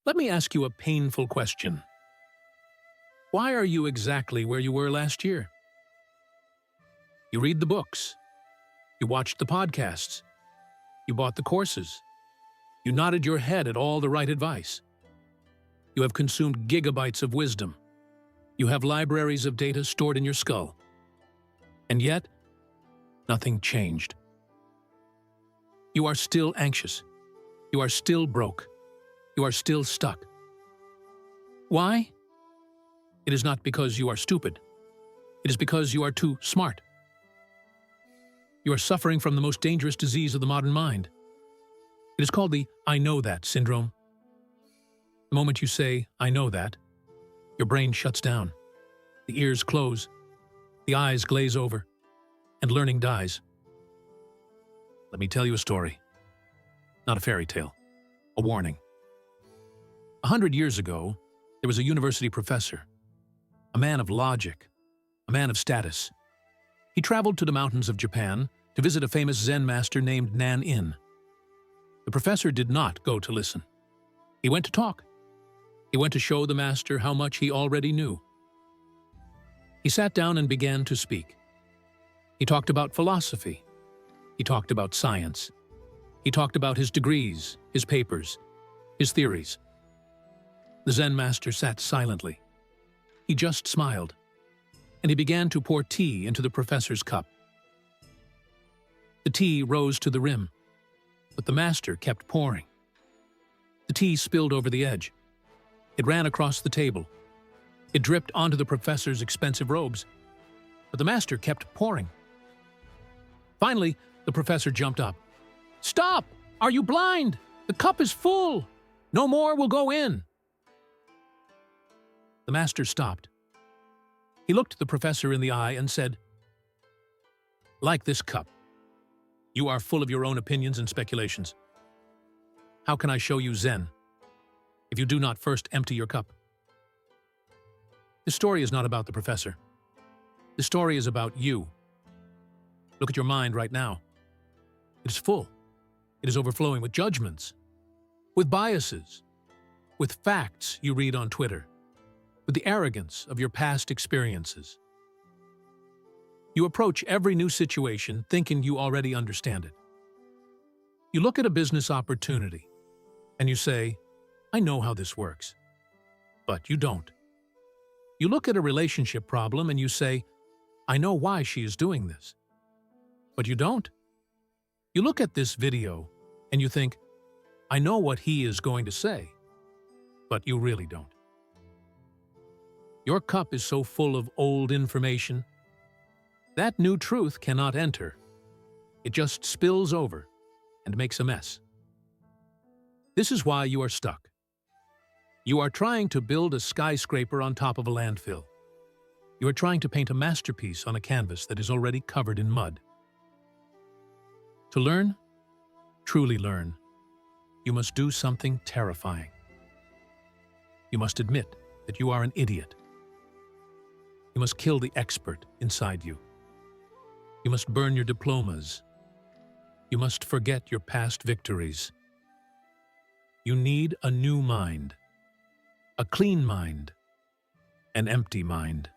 Let me ask you a painful question. Why are you exactly where you were last year? You read the books. You watched the podcasts. You bought the courses. You nodded your head at all the right advice. You have consumed gigabytes of wisdom. You have libraries of data stored in your skull. And yet, nothing changed. You are still anxious. You are still broke. You are still stuck. Why? It is not because you are stupid. It is because you are too smart. You are suffering from the most dangerous disease of the modern mind. It is called the "I know that" syndrome. The moment you say, "I know that," your brain shuts down, the ears close, the eyes glaze over, and learning dies. Let me tell you a story. Not a fairy tale. A warning. 100 years ago, there was a university professor, a man of logic, a man of status. He traveled to the mountains of Japan to visit a famous Zen master named Nan-in. The professor did not go to listen. He went to talk. He went to show the master how much he already knew. He sat down and began to speak. He talked about philosophy. He talked about science. He talked about his degrees, his papers, his theories. The Zen master sat silently. He just smiled, and he began to pour tea into the professor's cup. The tea rose to the rim, but the master kept pouring. The tea spilled over the edge. It ran across the table. It dripped onto the professor's expensive robes, but the master kept pouring. Finally, the professor jumped up. "Stop! Are you blind? The cup is full! No more will go in!" The master stopped. He looked the professor in the eye and said, "Like this cup, you are full of your own opinions and speculations. How can I show you Zen if you do not first empty your cup?" This story is not about the professor. This story is about you. Look at your mind right now. It is full. It is overflowing with judgments, with biases, with facts you read on Twitter, with the arrogance of your past experiences. You approach every new situation thinking you already understand it. You look at a business opportunity and you say, "I know how this works." But you don't. You look at a relationship problem and you say, "I know why she is doing this." But you don't. You look at this video and you think, "I know what he is going to say." But you really don't. Your cup is so full of old information that new truth cannot enter. It just spills over and makes a mess. This is why you are stuck. You are trying to build a skyscraper on top of a landfill. You are trying to paint a masterpiece on a canvas that is already covered in mud. To learn, truly learn, you must do something terrifying. You must admit that you are an idiot. You must kill the expert inside you. You must burn your diplomas. You must forget your past victories. You need a new mind, a clean mind, an empty mind.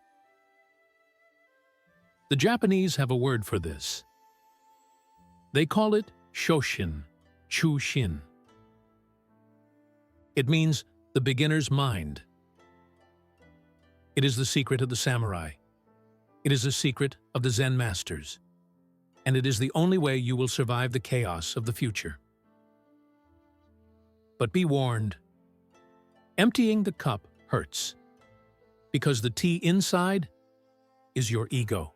The Japanese have a word for this. They call it Shoshin, Chushin. It means the beginner's mind. It is the secret of the samurai. It is the secret of the Zen masters. And it is the only way you will survive the chaos of the future. But be warned, emptying the cup hurts, because the tea inside is your ego.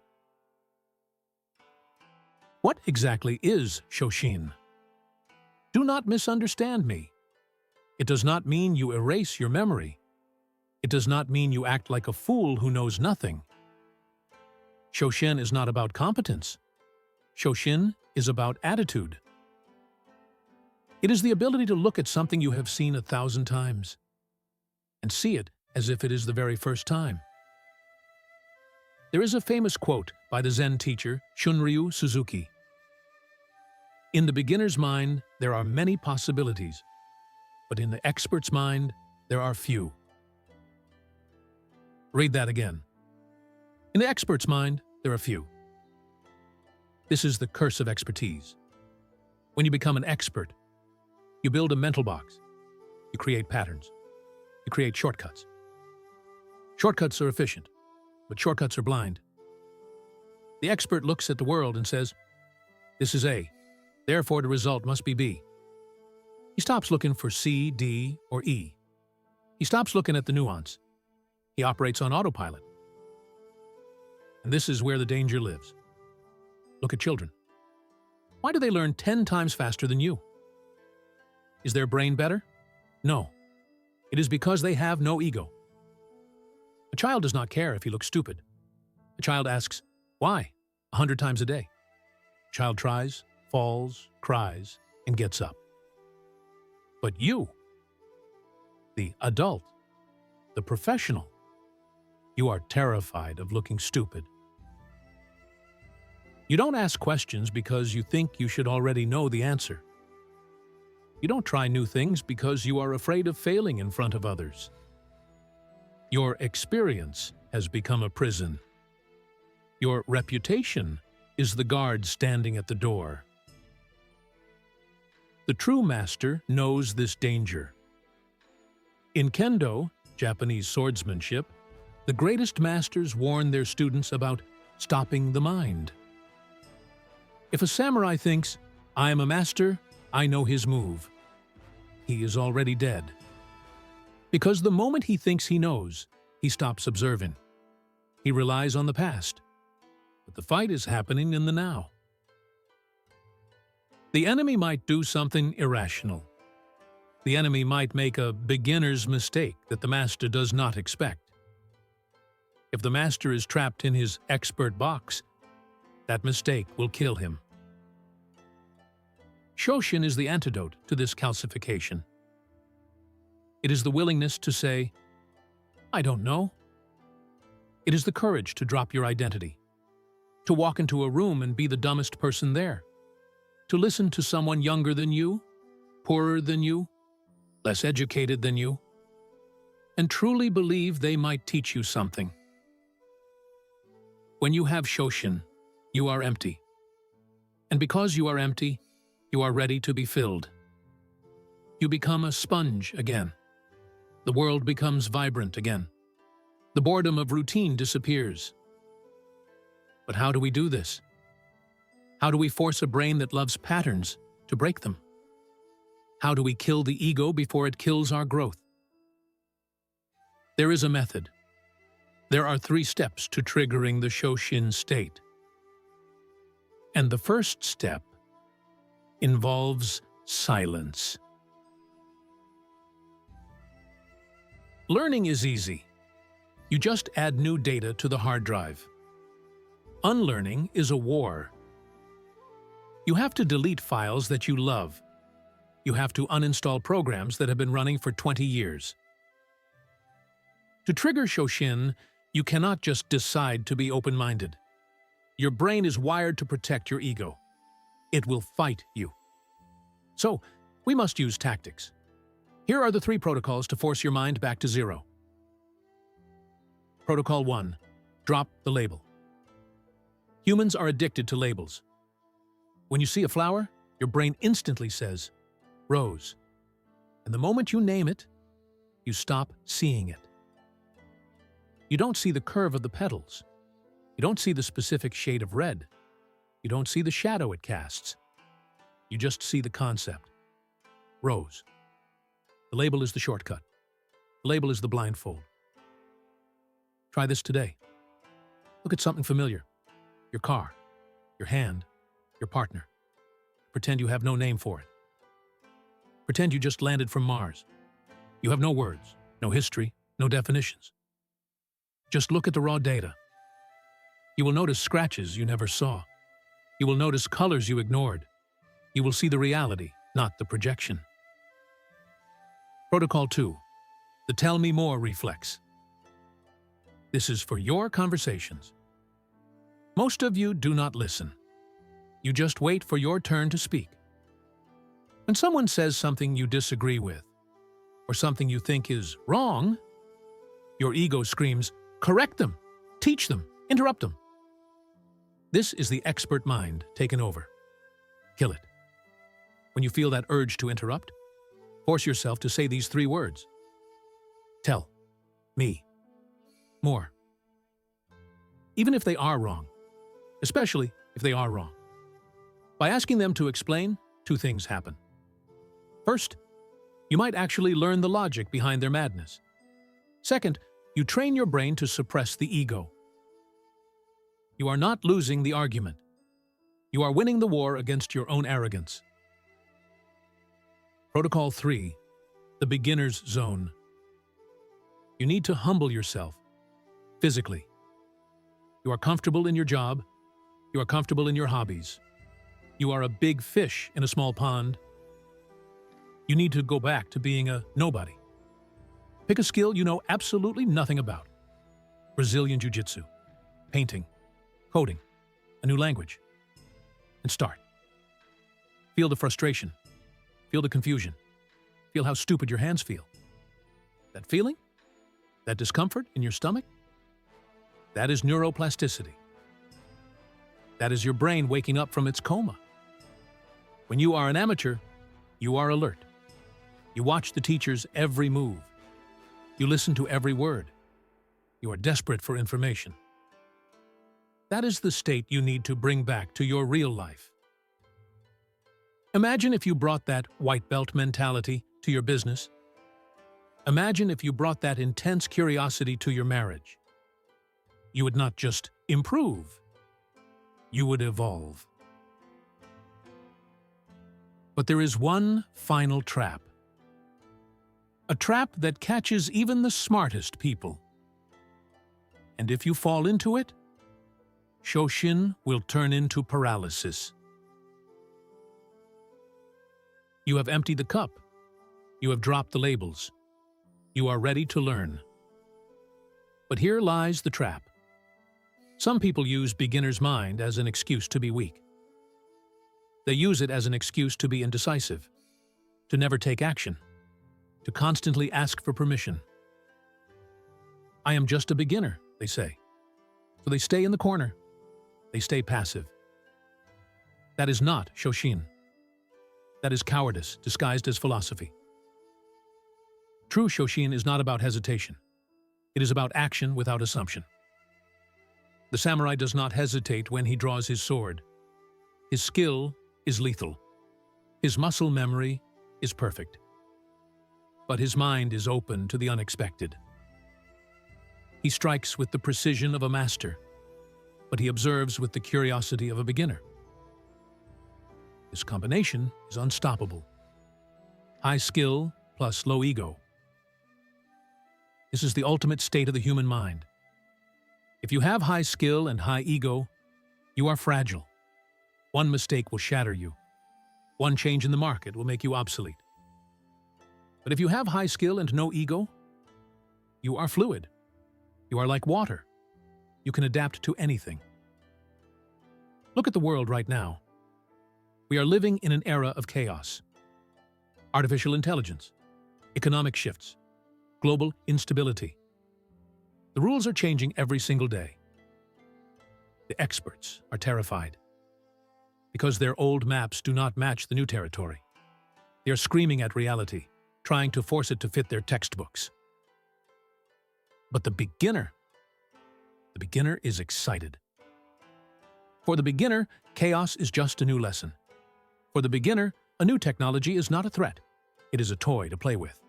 What exactly is Shoshin? Do not misunderstand me. It does not mean you erase your memory. It does not mean you act like a fool who knows nothing. Shoshin is not about competence. Shoshin is about attitude. It is the ability to look at something you have seen 1,000 times and see it as if it is the very first time. There is a famous quote by the Zen teacher Shunryu Suzuki. "In the beginner's mind, there are many possibilities, but in the expert's mind, there are few. Read that again. In the expert's mind, there are few. This is the curse of expertise. When you become an expert, you build a mental box. You create patterns. You create shortcuts. Shortcuts are efficient, but shortcuts are blind. The expert looks at the world and says, "This is A, therefore the result must be B." He stops looking for C, D, or E. He stops looking at the nuance. He operates on autopilot. And this is where the danger lives. Look at children. Why do they learn 10 times faster than you? Is their brain better? No. It is because they have no ego. A child does not care if he looks stupid. A child asks, "Why?" 100 times a day. A child tries, falls, cries, and gets up. But you, the adult, the professional, you are terrified of looking stupid. You don't ask questions because you think you should already know the answer. You don't try new things because you are afraid of failing in front of others. Your experience has become a prison. Your reputation is the guard standing at the door. The true master knows this danger. In Kendo, Japanese swordsmanship, the greatest masters warn their students about stopping the mind. If a samurai thinks, "I am a master, I know his move," he is already dead. Because the moment he thinks he knows, he stops observing. He relies on the past. But the fight is happening in the now. The enemy might do something irrational. The enemy might make a beginner's mistake that the master does not expect. If the master is trapped in his expert box, that mistake will kill him. Shoshin is the antidote to this calcification. It is the willingness to say, "I don't know." It is the courage to drop your identity, to walk into a room and be the dumbest person there, to listen to someone younger than you, poorer than you, less educated than you, and truly believe they might teach you something. When you have Shoshin, you are empty. And because you are empty, you are ready to be filled. You become a sponge again. The world becomes vibrant again. The boredom of routine disappears. But how do we do this? How do we force a brain that loves patterns to break them? How do we kill the ego before it kills our growth? There is a method. There are 3 steps to triggering the Shoshin state. And the first step involves silence. Learning is easy. You just add new data to the hard drive. Unlearning is a war. You have to delete files that you love. You have to uninstall programs that have been running for 20 years. To trigger Shoshin, you cannot just decide to be open-minded. Your brain is wired to protect your ego. It will fight you. So, we must use tactics. Here are the 3 protocols to force your mind back to zero. Protocol 1. Drop the label. Humans are addicted to labels. When you see a flower, your brain instantly says, "Rose." And the moment you name it, you stop seeing it. You don't see the curve of the petals. You don't see the specific shade of red. You don't see the shadow it casts. You just see the concept. Rose. The label is the shortcut. The label is the blindfold. Try this today. Look at something familiar. Your car, your hand, your partner. Pretend you have no name for it. Pretend you just landed from Mars. You have no words, no history, no definitions. Just look at the raw data. You will notice scratches you never saw. You will notice colors you ignored. You will see the reality, not the projection. Protocol 2. The tell me more reflex. This is for your conversations. Most of you do not listen. You just wait for your turn to speak. When someone says something you disagree with, or something you think is wrong, your ego screams, correct them, teach them, interrupt them. This is the expert mind taken over. Kill it. When you feel that urge to interrupt, force yourself to say these 3 words. Tell me more. Even if they are wrong, especially if they are wrong. By asking them to explain, 2 things happen. First, you might actually learn the logic behind their madness. Second, you train your brain to suppress the ego. You are not losing the argument. You are winning the war against your own arrogance. Protocol 3, the beginner's zone. You need to humble yourself, physically. You are comfortable in your job. You are comfortable in your hobbies. You are a big fish in a small pond. You need to go back to being a nobody. Pick a skill you know absolutely nothing about. Brazilian Jiu-Jitsu, painting, coding, a new language. And start. Feel the frustration. Feel the confusion. Feel how stupid your hands feel. That feeling? That discomfort in your stomach? That is neuroplasticity. That is your brain waking up from its coma. When you are an amateur, you are alert. You watch the teacher's every move. You listen to every word. You are desperate for information. That is the state you need to bring back to your real life. Imagine if you brought that white belt mentality to your business. Imagine if you brought that intense curiosity to your marriage. You would not just improve, you would evolve. But there is one final trap. A trap that catches even the smartest people. And if you fall into it, Shoshin will turn into paralysis. You have emptied the cup. You have dropped the labels. You are ready to learn. But here lies the trap. Some people use beginner's mind as an excuse to be weak. They use it as an excuse to be indecisive, to never take action, to constantly ask for permission. I am just a beginner, they say. So they stay in the corner. They stay passive. That is not Shoshin. That is cowardice disguised as philosophy. True Shoshin is not about hesitation. It is about action without assumption. The samurai does not hesitate when he draws his sword. His skill is lethal. His muscle memory is perfect. But his mind is open to the unexpected. He strikes with the precision of a master, but he observes with the curiosity of a beginner. This combination is unstoppable. High skill plus low ego. This is the ultimate state of the human mind. If you have high skill and high ego, you are fragile. One mistake will shatter you. One change in the market will make you obsolete. But if you have high skill and no ego, you are fluid. You are like water. You can adapt to anything. Look at the world right now. We are living in an era of chaos. Artificial intelligence, economic shifts, global instability. The rules are changing every single day. The experts are terrified because their old maps do not match the new territory. They are screaming at reality, trying to force it to fit their textbooks. But the beginner is excited. For the beginner, chaos is just a new lesson. For the beginner, a new technology is not a threat. It is a toy to play with.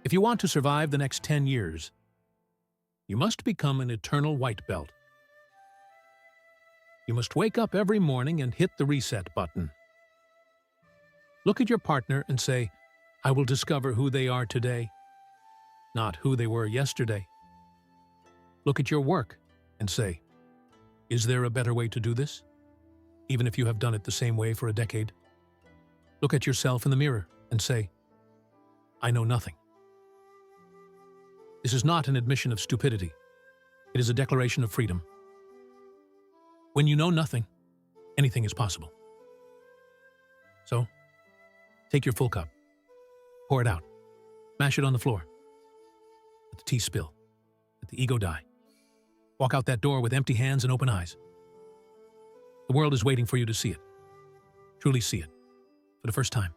If you want to survive the next 10 years, you must become an eternal white belt. You must wake up every morning and hit the reset button. Look at your partner and say, I will discover who they are today, not who they were yesterday. Look at your work and say, is there a better way to do this? Even if you have done it the same way for a decade. Look at yourself in the mirror and say, I know nothing. This is not an admission of stupidity. It is a declaration of freedom. When you know nothing, anything is possible. So, take your full cup. Pour it out. Mash it on the floor. Let the tea spill. Let the ego die. Walk out that door with empty hands and open eyes. The world is waiting for you to see it. Truly see it. For the first time.